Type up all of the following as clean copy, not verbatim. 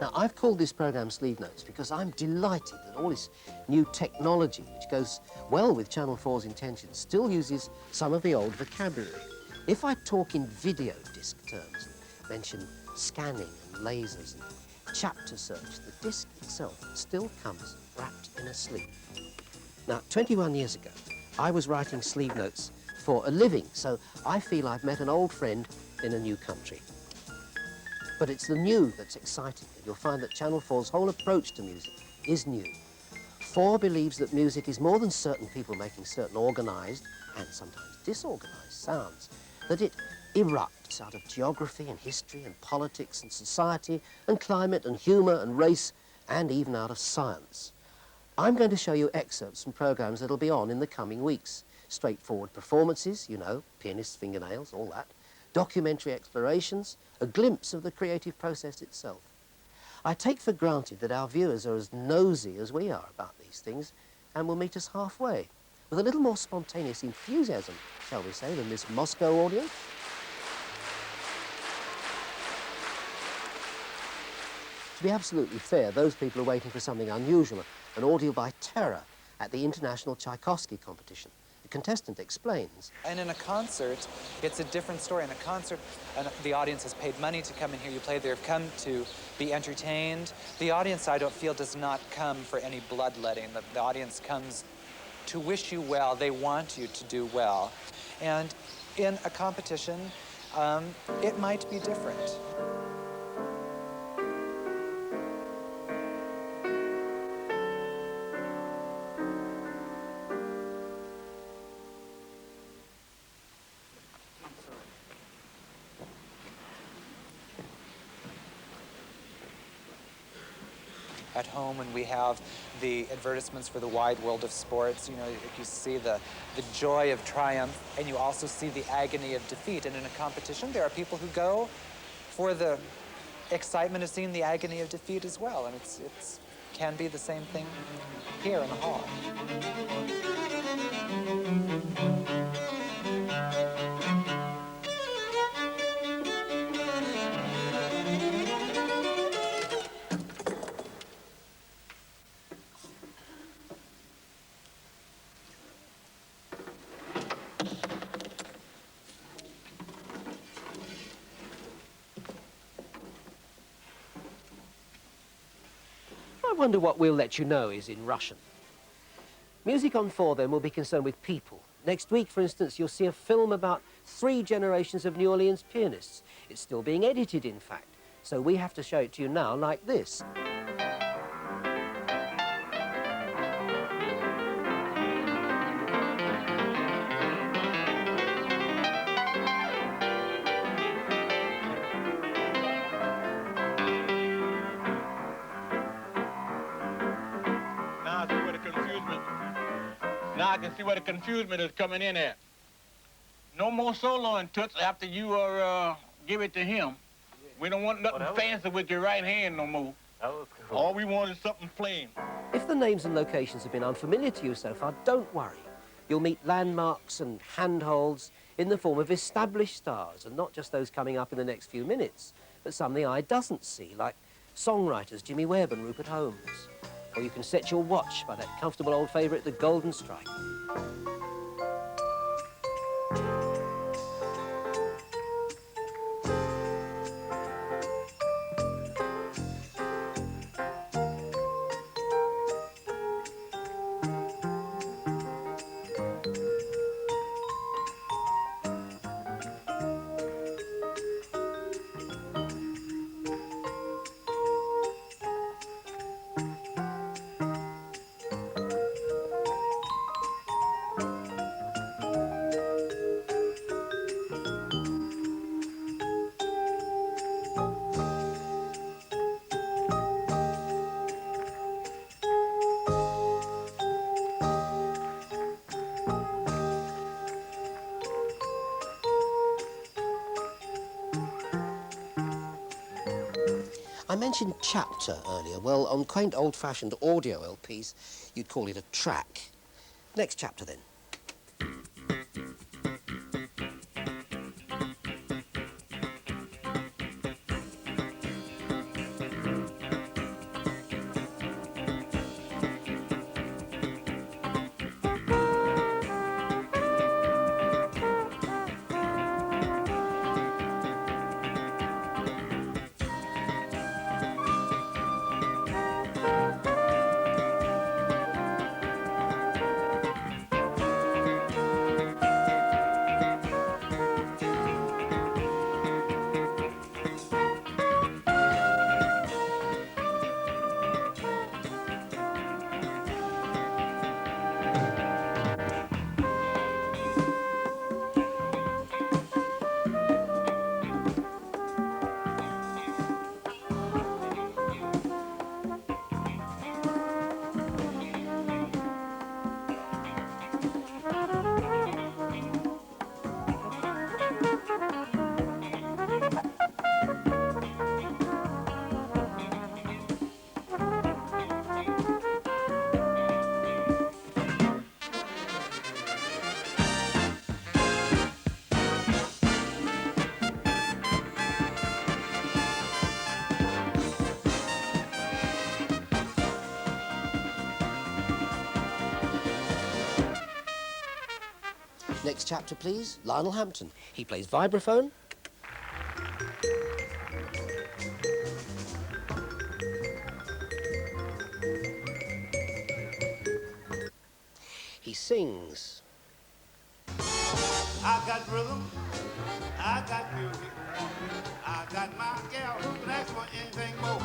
Now, I've called this programme Sleeve Notes because I'm delighted that all this new technology, which goes well with Channel 4's intentions, still uses some of the old vocabulary. If I talk in video disc terms, mention scanning and lasers and chapter search, the disc itself still comes wrapped in a sleeve. Now, 21 years ago, I was writing sleeve notes for a living, so I feel I've met an old friend in a new country. But it's the new that's exciting, and you'll find that Channel 4's whole approach to music is new. 4 believes that music is more than certain people making certain organised and sometimes disorganised sounds, that it erupts out of geography and history and politics and society and climate and humour and race and even out of science. I'm going to show you excerpts from programmes that'll be on in the coming weeks. Straightforward performances, you know, pianist's fingernails, all that. Documentary explorations, a glimpse of the creative process itself. I take for granted that our viewers are as nosy as we are about these things and will meet us halfway, with a little more spontaneous enthusiasm, shall we say, than this Moscow audience. To be absolutely fair, those people are waiting for something unusual, an ordeal by terror at the International Tchaikovsky competition. The contestant explains. And in a concert, it's a different story. In a concert, the audience has paid money to come and hear you play. They've come to be entertained. The audience, I don't feel, does not come for any bloodletting. The audience comes to wish you well. They want you to do well. And in a competition, it might be different. At home, when we have the advertisements for the wide world of sports, you know, you see the joy of triumph, and you also see the agony of defeat. And in a competition, there are people who go for the excitement of seeing the agony of defeat as well. And it's can be the same thing here in the hall. I wonder what we'll let you know is in Russian. Music on 4 then will be concerned with people. Next week, for instance, you'll see a film about 3 generations of New Orleans pianists. It's still being edited, in fact, so we have to show it to you now like this. Now I can see where the confusion is coming in at. No more soloing, Toots, after you give it to him. We don't want nothing fancy with your right hand no more. All we want is something plain. If the names and locations have been unfamiliar to you so far, don't worry. You'll meet landmarks and handholds in the form of established stars, and not just those coming up in the next few minutes, but some the eye doesn't see, like songwriters Jimmy Webb and Rupert Holmes. Or you can set your watch by that comfortable old favourite, the Golden Strike. I mentioned chapter earlier. Well, on quaint old-fashioned audio LPs, you'd call it a track. Next chapter, then. Next chapter, please. Lionel Hampton. He plays vibraphone. He sings. I got rhythm, I got music, I got my gal who can ask for anything more.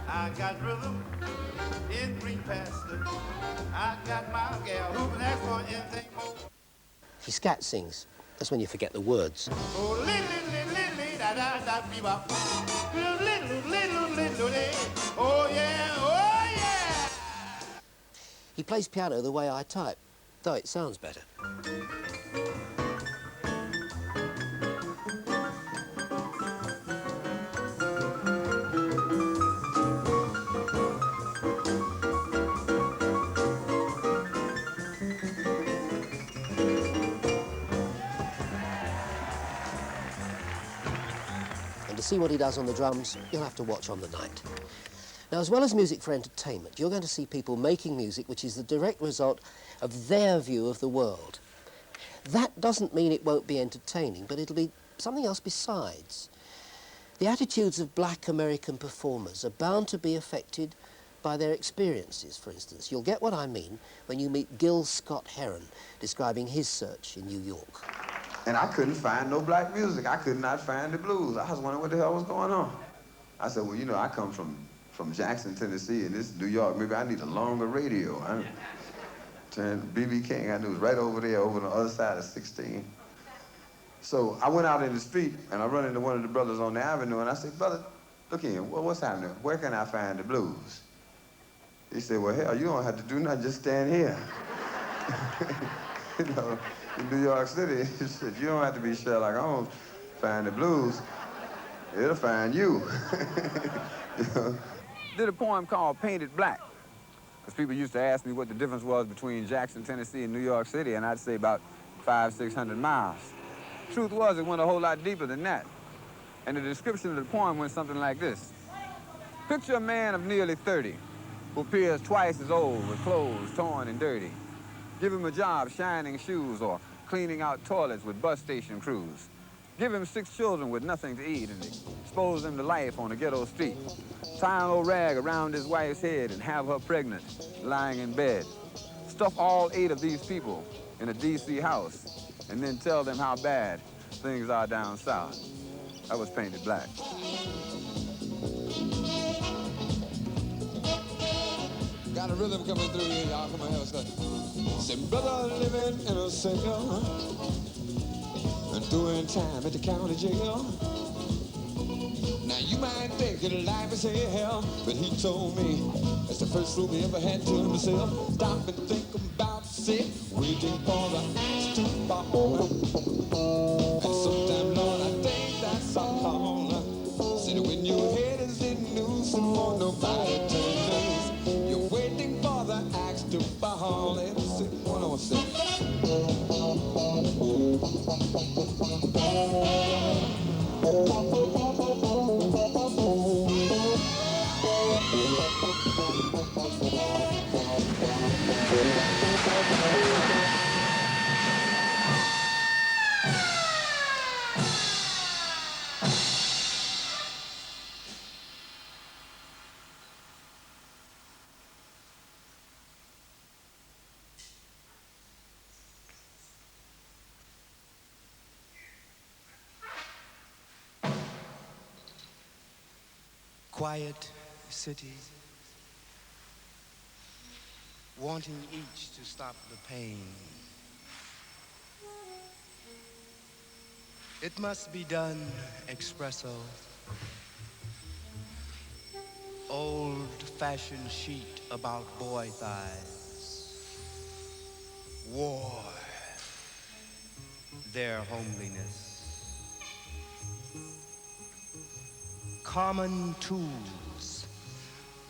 I got rhythm in green pasture, I got my gal who can ask for anything more. He scat sings. That's when you forget the words. Oh, little, da da da, bebop. Little, oh yeah, oh yeah. He plays piano the way I type, though it sounds better. And to see what he does on the drums, you'll have to watch on the night. Now, as well as music for entertainment, you're going to see people making music which is the direct result of their view of the world. That doesn't mean it won't be entertaining, but it'll be something else besides. The attitudes of black American performers are bound to be affected by their experiences, for instance. You'll get what I mean when you meet Gil Scott-Heron describing his search in New York. And I couldn't find no black music. I could not find the blues. I was wondering what the hell was going on. I said, well, you know, I come from Jackson, Tennessee, and this is New York. Maybe I need a longer radio. I turned B.B. King, I knew it was right over there, over on the other side of 16. So I went out in the street, and I run into one of the brothers on the avenue, and I said, brother, look here, what's happening? Where can I find the blues? He said, well, hell, you don't have to do nothing, just stand here. You know, in New York City, he said, you don't have to be Sherlock Holmes, find the blues. It'll find you. You know? Did a poem called Painted Black, because people used to ask me what the difference was between Jackson, Tennessee and New York City, and I'd say about 500-600 miles. Truth was, it went a whole lot deeper than that. And the description of the poem went something like this. Picture a man of nearly 30 who appears twice as old with clothes torn and dirty. Give him a job shining shoes or cleaning out toilets with bus station crews. Give him 6 children with nothing to eat and expose them to life on a ghetto street. Tie an old rag around his wife's head and have her pregnant, lying in bed. Stuff all 8 of these people in a D.C. house and then tell them how bad things are down south. That was Painted Black. Got a rhythm coming through here, y'all. Come on, help us. Say, brother living in a cell and doing time at the county jail. Now you might think that life is hell, but he told me that's the first room he ever had to himself. Stop and think about sick, waiting for the axe to fall. And sometimes, Lord, I think that's all. Said when your head is in noose and for nobody to lose, you're waiting for the axe to fall. Let's see, one on six. Quiet city, wanting each to stop the pain. It must be done espresso. Old-fashioned sheet about boy thighs. War, their homeliness. Common tools,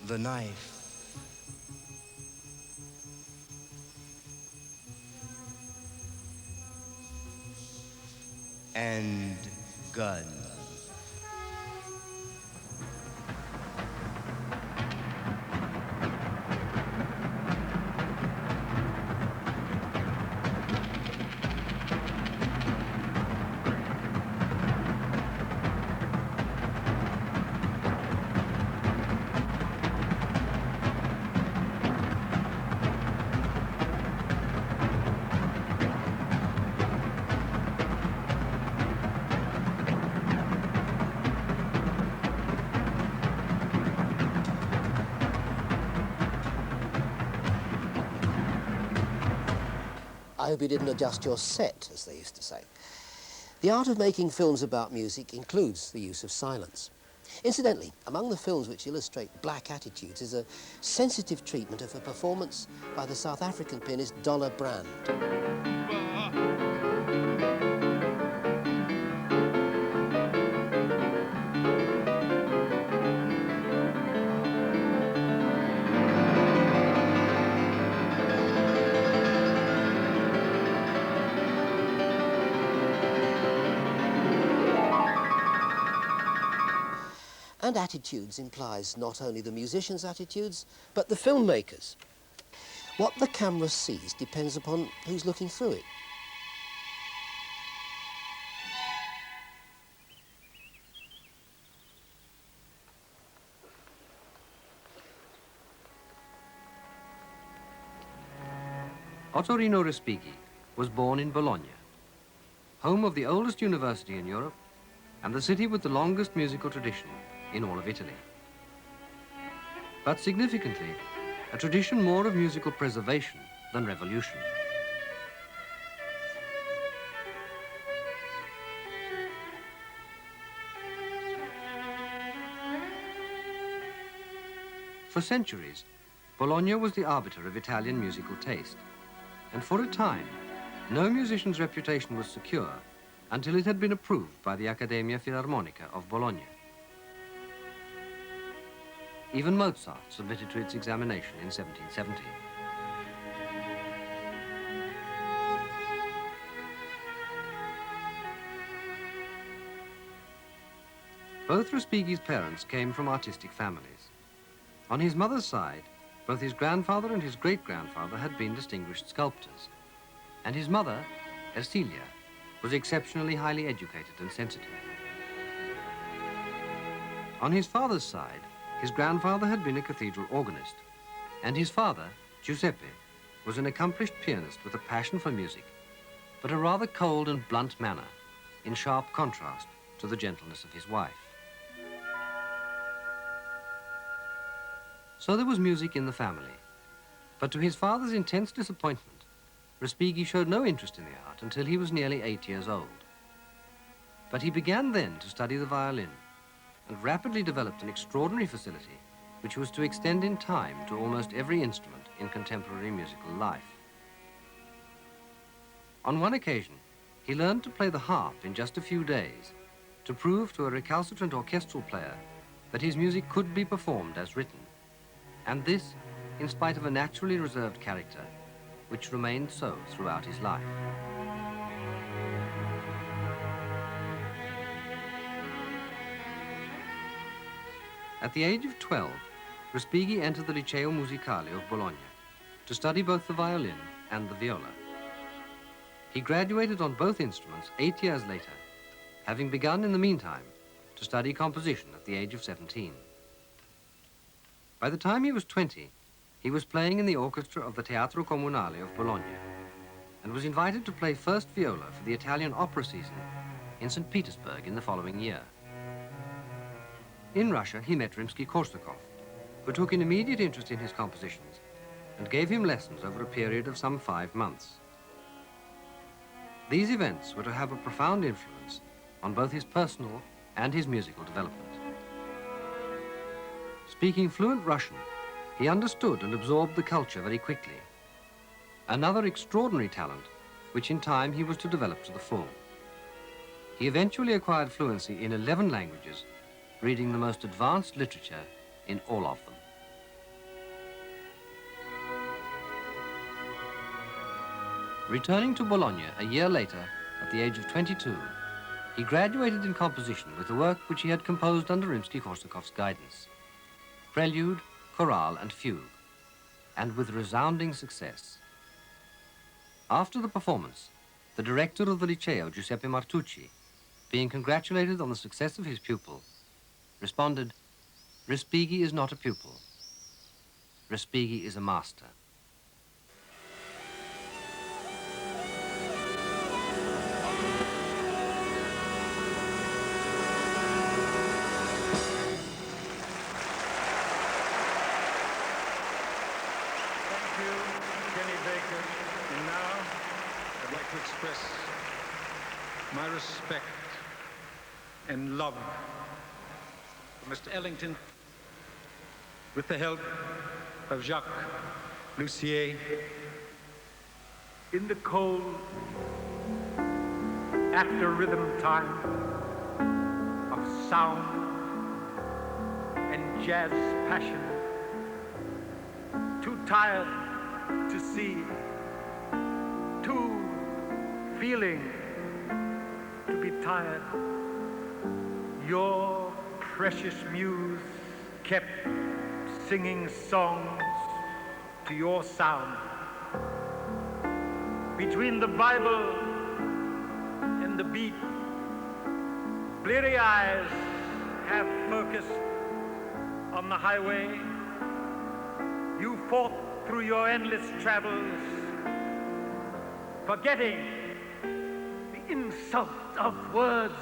the knife. And gun. hope you didn't adjust your set, as they used to say. The art of making films about music includes the use of silence. Incidentally, among the films which illustrate black attitudes is a sensitive treatment of a performance by the South African pianist Donna Brand. And attitudes implies not only the musician's attitudes, but the filmmaker's. What the camera sees depends upon who's looking through it. Ottorino Respighi was born in Bologna, home of the oldest university in Europe and the city with the longest musical tradition in all of Italy. But significantly, a tradition more of musical preservation than revolution. For centuries, Bologna was the arbiter of Italian musical taste, and for a time, no musician's reputation was secure until it had been approved by the Accademia Filarmonica of Bologna. Even Mozart submitted to its examination in 1770. Both Respighi's parents came from artistic families. On his mother's side, both his grandfather and his great-grandfather had been distinguished sculptors, and his mother, Ersilia, was exceptionally highly educated and sensitive. On his father's side, his grandfather had been a cathedral organist, and his father, Giuseppe, was an accomplished pianist with a passion for music, but a rather cold and blunt manner, in sharp contrast to the gentleness of his wife. So there was music in the family, but to his father's intense disappointment, Respighi showed no interest in the art until he was nearly 8 years old. But he began then to study the violin, and rapidly developed an extraordinary facility which was to extend in time to almost every instrument in contemporary musical life. On one occasion, he learned to play the harp in just a few days to prove to a recalcitrant orchestral player that his music could be performed as written, and this in spite of a naturally reserved character which remained so throughout his life. At the age of 12, Respighi entered the Liceo Musicale of Bologna to study both the violin and the viola. He graduated on both instruments 8 years later, having begun in the meantime to study composition at the age of 17. By the time he was 20, he was playing in the orchestra of the Teatro Comunale of Bologna and was invited to play first viola for the Italian opera season in St. Petersburg in the following year. In Russia, he met Rimsky-Korsakov, who took an immediate interest in his compositions and gave him lessons over a period of some 5 months. These events were to have a profound influence on both his personal and his musical development. Speaking fluent Russian, he understood and absorbed the culture very quickly. Another extraordinary talent, which in time he was to develop to the full. He eventually acquired fluency in 11 languages, reading the most advanced literature in all of them. Returning to Bologna a year later, at the age of 22, he graduated in composition with the work which he had composed under Rimsky-Korsakov's guidance, Prelude, Chorale, and Fugue, and with resounding success. After the performance, the director of the Liceo, Giuseppe Martucci, being congratulated on the success of his pupil, responded, "Respighi is not a pupil. Respighi is a master." Thank you, Kenny Baker. And now, express my respect and love for Mr. Ellington with the help of Jacques Lussier. In the cold, after rhythm time of sound and jazz passion, too tired to see, too feeling to be tired, your precious muse kept singing songs to your sound. Between the Bible and the beat, bleary eyes have focused on the highway. You fought through your endless travels, forgetting the insult of words.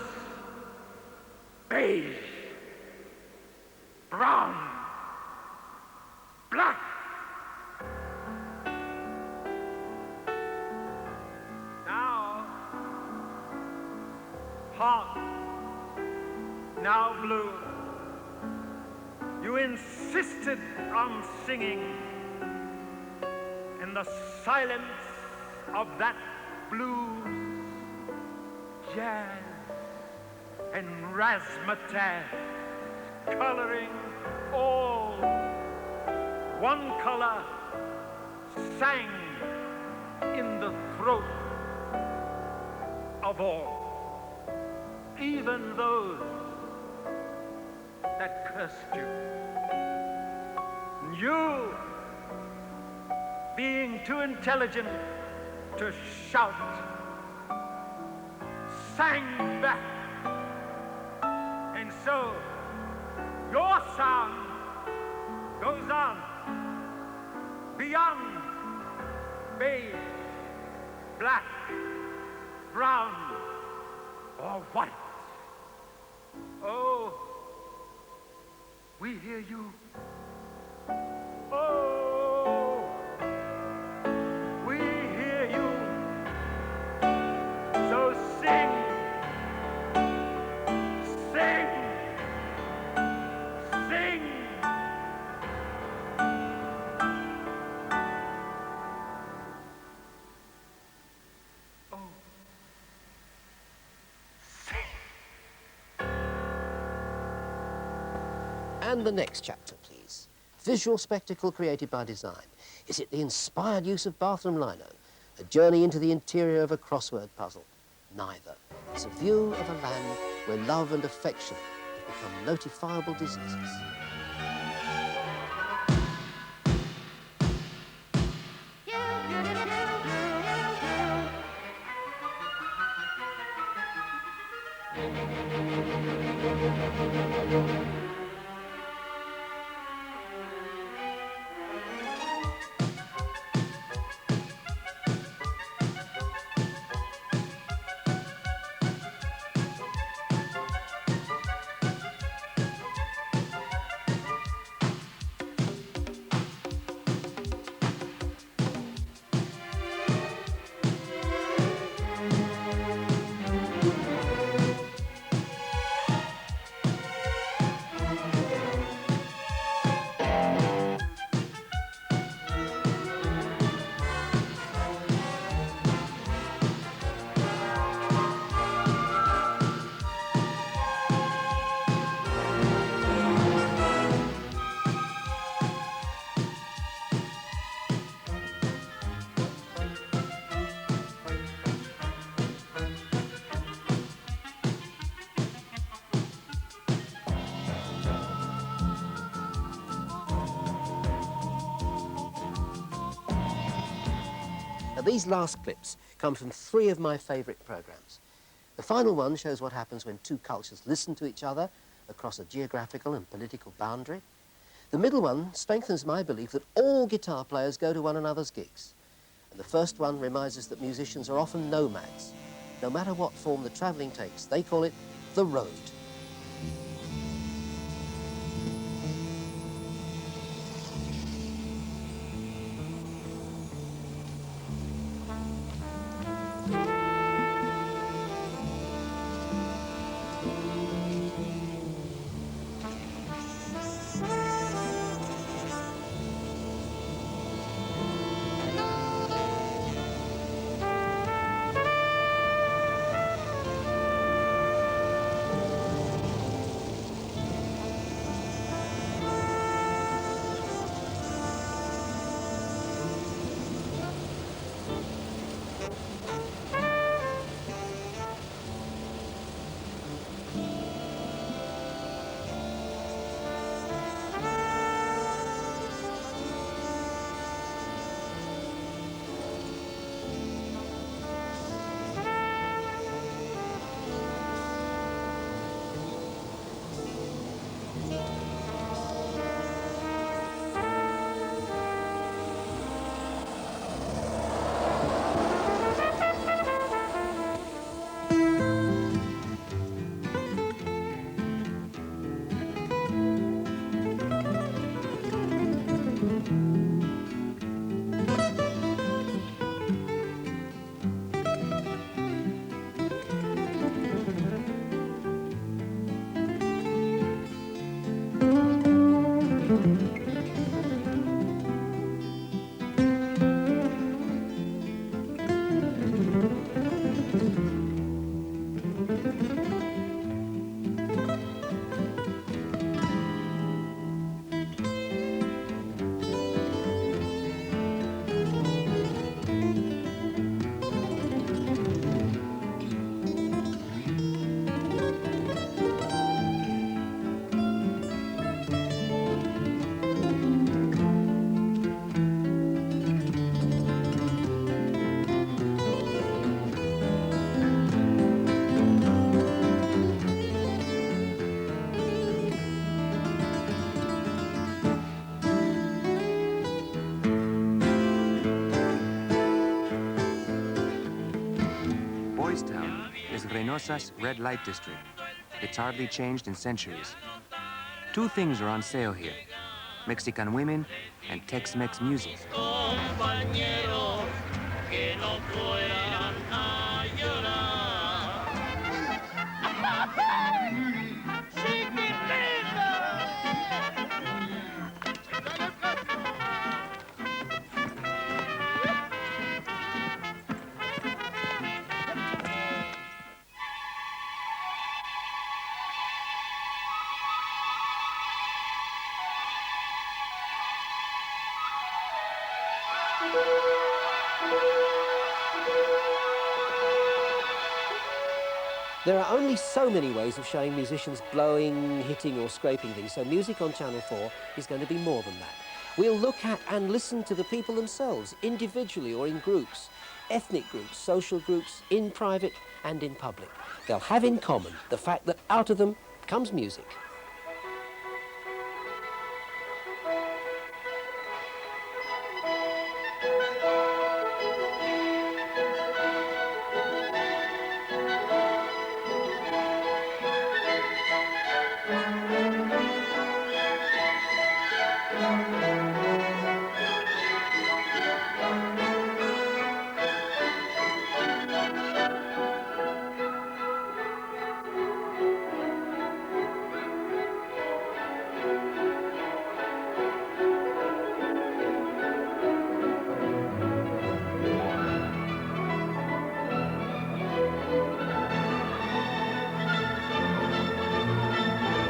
Beige, brown, black. Now, hot, now blue. You insisted on singing in the silence of that blues, jazz, and razzmatazz, coloring all. One color sang in the throat of all, even those that cursed you. You, being too intelligent to shout, sang back. And so, your sound goes on beyond beige, black, brown, or white. Oh, we hear you. Oh, we hear you. So sing, sing, sing. Oh, sing. And the next chapter, please. Visual spectacle created by design. Is it the inspired use of bathroom lino? A journey into the interior of a crossword puzzle? Neither. It's a view of a land where love and affection have become notifiable diseases. Now, these last clips come from 3 of my favourite programmes. The final one shows what happens when 2 cultures listen to each other across a geographical and political boundary. The middle one strengthens my belief that all guitar players go to one another's gigs. And the first one reminds us that musicians are often nomads. No matter what form the travelling takes, they call it the road. Boys Town is Reynosa's red light district. It's hardly changed in centuries. Two things are on sale here: Mexican women and Tex-Mex music. There are only so many ways of showing musicians blowing, hitting or scraping things, so music on Channel 4 is going to be more than that. We'll look at and listen to the people themselves, individually or in groups, ethnic groups, social groups, in private and in public. They'll have in common the fact that out of them comes music.